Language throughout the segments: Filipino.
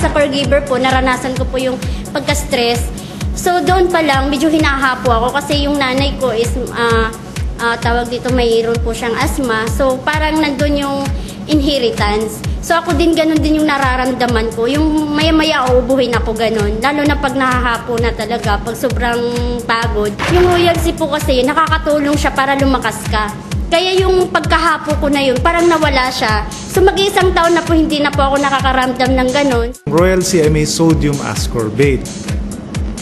a caregiver po, naranasan ko po yung pagka-stress. So doon pa lang, medyo hinahapo ako kasi yung nanay ko is, tawag dito, mayroon po siyang asthma. So parang nandun yung inheritance. So ako din ganun din yung nararamdaman ko. Yung maya-maya uubuhin ako ganun. Lalo na pag nahahapo na talaga, pag sobrang pagod. Yung Royal C po kasi, nakakatulong siya para lumakas ka. Kaya yung pagkahapo ko na yun, parang nawala siya. So mag-iisang taon na po, hindi na po ako nakakaramdam ng ganun. Royal C ay may sodium ascorbate.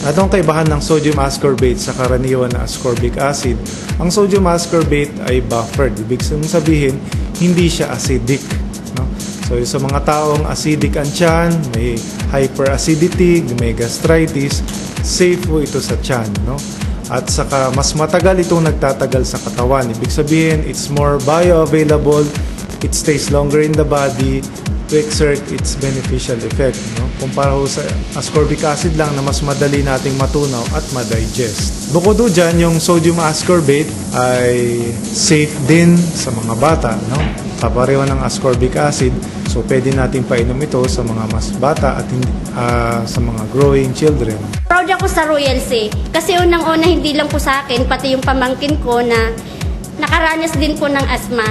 At ang kaibahan ng sodium ascorbate sa karaniwan na ascorbic acid, ang sodium ascorbate ay buffered. Ibig sabihin, hindi siya acidic. No? So sa mga taong acidic ang tiyan, may hyperacidity, may gastritis, safe po ito sa tiyan. No? At saka mas matagal itong nagtatagal sa katawan. Ibig sabihin, it's more bioavailable, it stays longer in the body, to exert its beneficial effect. No? Kumpara ho sa ascorbic acid lang na mas madali nating matunaw at ma-digest. Bukod do dyan, yung sodium ascorbate ay safe din sa mga bata. No? Kapareho ng ascorbic acid, so pwede natin painom ito sa mga mas bata at sa mga growing children. Proud ako sa Royal C kasi unang-una hindi lang po sa akin, pati yung pamangkin ko na nakaranas din po ng asthma.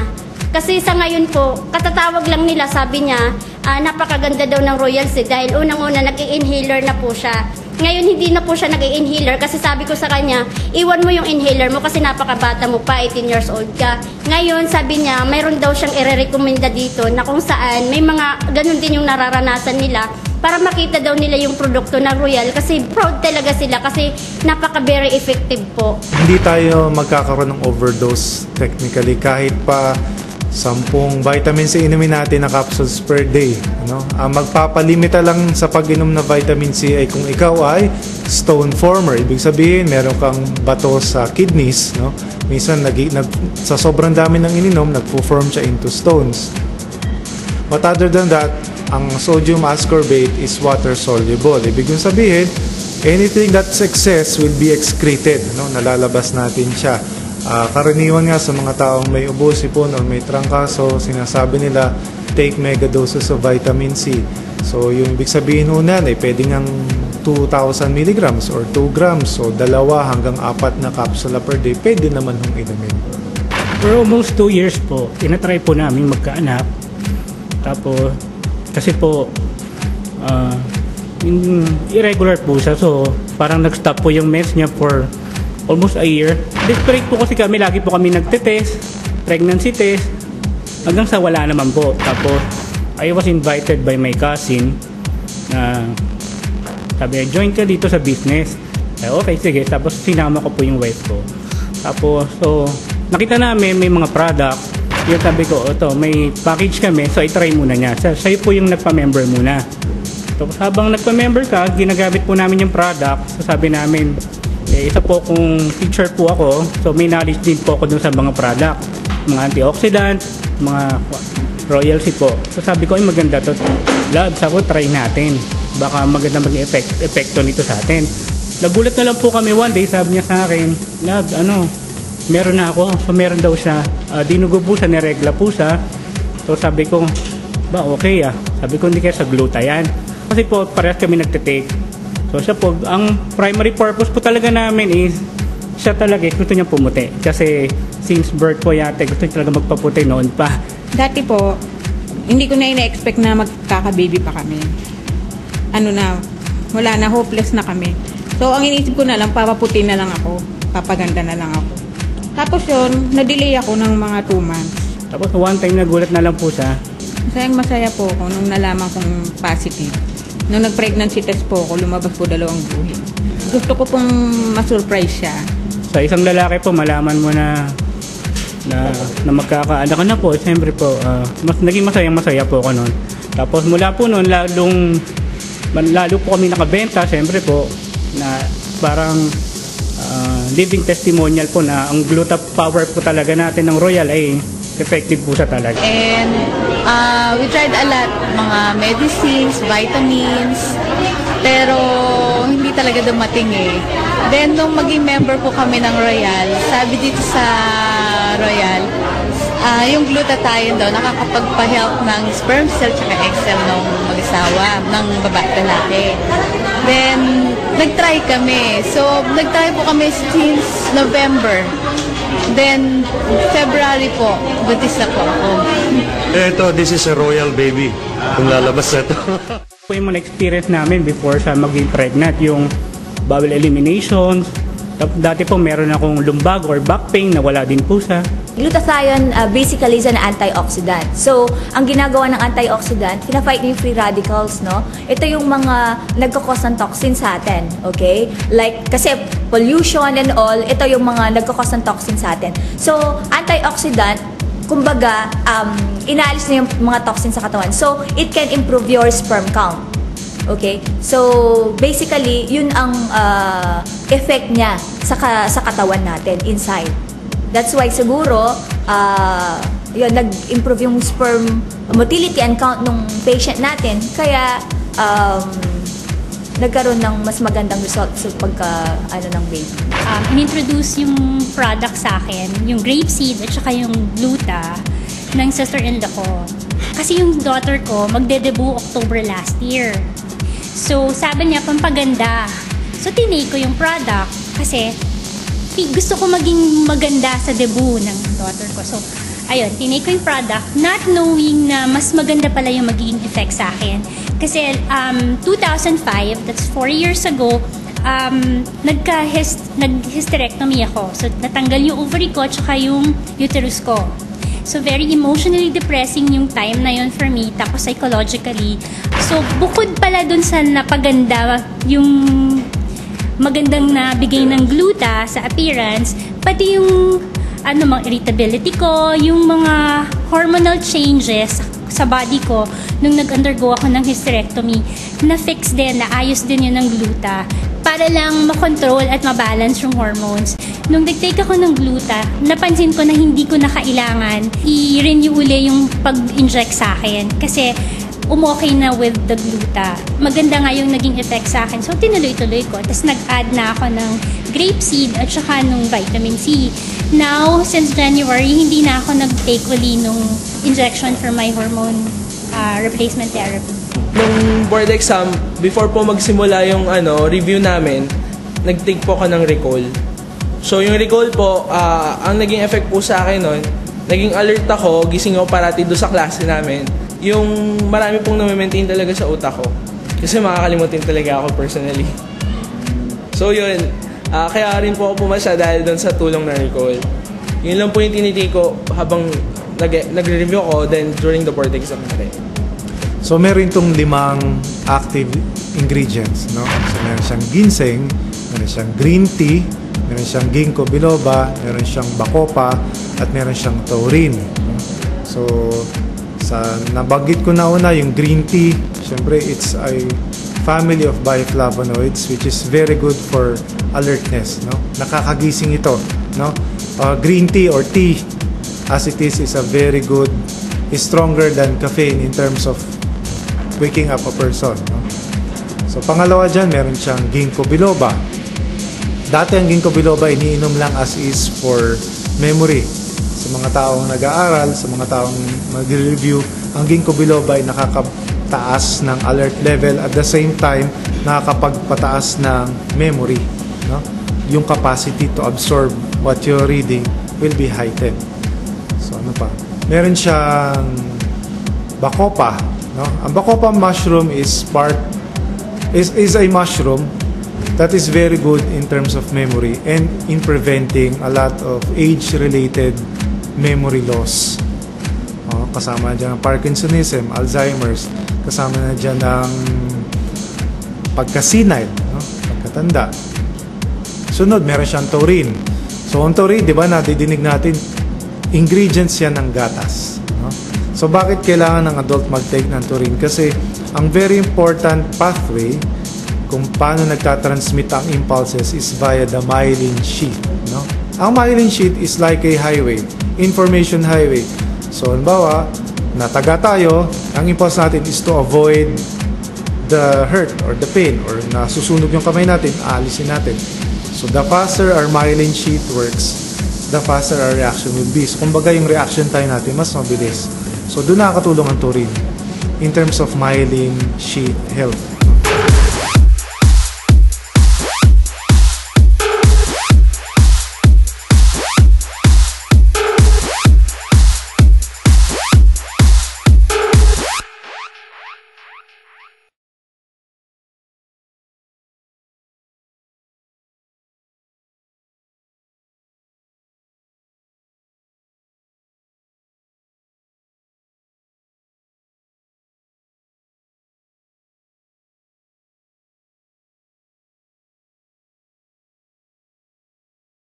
Kasi sa ngayon po, katatawag lang nila, sabi niya, napakaganda daw ng Royal C dahil unang-una nag-i-inhaler na po siya. Ngayon hindi na po siya nag-i-inhaler kasi sabi ko sa kanya, iwan mo yung inhaler mo kasi napakabata mo pa, 18 years old ka. Ngayon sabi niya, mayroon daw siyang i-recommenda dito na kung saan may mga ganun din yung nararanasan nila para makita daw nila yung produkto ng Royal kasi proud talaga sila kasi napaka very effective po. Hindi tayo magkakaroon ng overdose technically kahit pa 10 vitamin C inumin natin na capsules per day. Ano? Ang magpapalimita lang sa pag-inom na vitamin C ay kung ikaw ay stone former. Ibig sabihin, meron kang bato sa kidneys. No? Minsan, sa sobrang dami ng ininom, nagpo-form siya into stones. But other than that, ang sodium ascorbate is water soluble. Ibig sabihin, anything that's excess will be excreted. No? Nalalabas natin siya. Karaniwan nga sa mga taong may ubo, sipon o may trangkaso, sinasabi nila take mega doses of vitamin C. So yung ibig sabihin hunan ay pwede ngang 2,000 milligrams or 2 grams. So 2 hanggang 4 na kapsula per day, pwede naman hong inumin. For almost 2 years po, tinatry po namin magkaanak. Tapos, kasi po, irregular po siya. So parang nag-stop po yung meds niya for almost a year. Desperate po kasi kami, lagi po kami nagte-test, pregnancy test, hanggang sa wala naman po. Tapos, I was invited by my cousin na sabi, join ka dito sa business. Okay, sige. Tapos, sinama ko po yung wife ko. Tapos, so, nakita namin may mga product. Yung sabi ko, ito, may package kami, so i-try muna niya. Siya po yung nagpa-member muna. Tapos, habang nagpa-member ka, ginagamit po namin yung product. So, sabi namin, isa po kung teacher po ako, so may knowledge din po ako dun sa mga product, mga antioxidant, mga Royal C po. So sabi ko, ay maganda to. Love, sabi ko, try natin. Baka maganda mag-epekto nito sa atin. Nagulat na lang po kami one day, sabi niya sa akin, Love, meron na ako. So meron daw siya, dinugo po siya, niregla po siya. So sabi ko, ba okay Sabi ko, hindi kaya sa gluta yan. Kasi po, parehas kami nagtitake. So siya po, ang primary purpose po talaga namin is, siya talaga gusto niya pumuti. Kasi since birth po yate, gusto niya talaga magpaputi noon pa. Dati po, hindi ko na ina-expect na magkaka-baby pa kami. Wala na, hopeless na kami. So ang iniisip ko na lang, papaputi na lang ako, papaganda na lang ako. Tapos yun, na-delay ako ng mga 2 months. Tapos one time nagulat na lang po siya. Masaya po ako nung nalaman kong positive. Nung nag-pregnancy test po ako, lumabas po 2 buhi. Gusto ko pong ma-surprise siya. Sa isang lalaki po, malaman mo na magkakaanak ka na po. Siyempre po, naging masaya po ako noon. Tapos mula po noon, lalo po kami nakabenta. Siyempre po, na parang living testimonial po na ang gluta power po talaga natin ng Royal ay effective po siya talaga. And we tried a lot, mga medicines, vitamins, pero hindi talaga dumating Then, nung maging member po kami ng Royal, sabi dito sa Royal, Yung glutathione daw, nakakapagpa-help ng sperm cell at egg cell ng mag-asawa, ng babae at lalaki. Then, nag-try kami. So, nag-try po kami since November. Then, February po, buntis na po ako. Ito, this is a royal baby. Kung lalabas na ito. Po yung mga experience namin before siya maging pregnant, yung bowel elimination. Dati po meron akong lumbago or back pain na wala din po siya. Glutathione basically is an antioxidant. So, ang ginagawa ng antioxidant, pina-fight niya yung free radicals, no? Ito yung mga nagkakos ng toxin sa atin, okay? Like, kasi pollution and all, ito yung mga nagkakos ng toxin sa atin. So, antioxidant, kumbaga, inaalis na yung mga toxin sa katawan. So, it can improve your sperm count. Okay? So, basically, yun ang effect niya sa katawan natin, inside. That's why siguro, yun, nag-improve yung sperm motility and count ng patient natin. Kaya, nagkaroon ng mas magandang result sa ng baby. In-introduce yung product sa akin, yung grapeseed at saka yung gluta ng sister-in-law ko. Kasi yung daughter ko, magde-debut October last year. So, sabi niya, pampaganda. So, tinake ko yung product kasi gusto ko maging maganda sa debut ng daughter ko. So, ayun, tinake ko yung product not knowing na mas maganda pala yung magiging effect sa akin. Kasi 2005, that's 4 years ago, nag-hysterectomy ako. So, natanggal yung ovary ko at saka yung uterus ko. So, very emotionally depressing yung time na yun for me, tapos psychologically. So, bukod pala dun sa napaganda yung magandang nabigay ng gluta sa appearance, pati yung mga irritability ko, yung mga hormonal changes sa body ko nung nag-undergo ako ng hysterectomy, na-fix din, naayos din yun ng gluta para lang makontrol at mabalance yung hormones. Nung nag-take ako ng gluta, napansin ko na hindi ko na kailangan i-renew uli yung pag-inject sa akin kasi umokay na with the gluta. Maganda nga yung naging effect sa akin. So, tinuloy-tuloy ko. Tapos, nag-add na ako ng grapeseed at saka nung vitamin C. Now, since January, hindi na ako nag-take uli nung injection for my hormone replacement therapy. Nung board exam, before po magsimula yung review namin, nag-take po ako ng recall. So, yung recall po, ang naging effect po sa akin nun, naging alert ako, gising ako parati doon sa klase namin. Yung marami pong na-maintain talaga sa utak ko. Kasi makakalimutin talaga ako personally. So yun, kaya rin po ako pumasa dahil doon sa tulong ng recall. Yun lang po yung tinitake ko habang nagre-review ko, then during the board exam na rin. So meron itong 5 active ingredients, no? So meron siyang ginseng, meron siyang green tea, meron siyang ginkgo biloba, meron siyang bacopa, at meron siyang taurine. So sa nabanggit ko na una, yung green tea, syempre it's a family of bioflavonoids which is very good for alertness, no? Nakakagising ito, no? Green tea or tea as it is a very good, is stronger than caffeine in terms of waking up a person, no? So pangalawa dyan, meron siyang ginkgo biloba. Dati ang ginkgo biloba iniinom lang as is for memory. Sa mga taong nag-aaral, sa mga taong mag-review, ang ginkgo biloba ay nakakataas ng alert level at the same time nakakapagpataas ng memory, no? Yung capacity to absorb what you're reading will be heightened. So ano pa? Meron siyang bacopa, no? Ang bacopa mushroom is a mushroom that is very good in terms of memory and in preventing a lot of age-related memory loss. Kasama na dyan ang Parkinsonism, Alzheimer's, kasama na dyan ang pagka-senile, no? Pagkatanda. Sunod, meron siyang taurine. So, ang taurine, di ba, nadidinig natin, ingredients yan ng gatas, no? So, bakit kailangan ng adult mag-take ng taurine? Kasi, ang very important pathway kung paano nagtatransmit ang impulses is via the myelin sheath, no? Ang myelin sheath is like a highway, information highway. So, halimbawa, nataga tayo, ang impulse natin is to avoid the hurt or the pain or nasusunog yung kamay natin, aalisin natin. So, the faster our myelin sheath works, the faster our reaction will be. So, kumbaga yung reaction time natin mas mabilis. So, doon nakakatulong ang taurine in terms of myelin sheath health.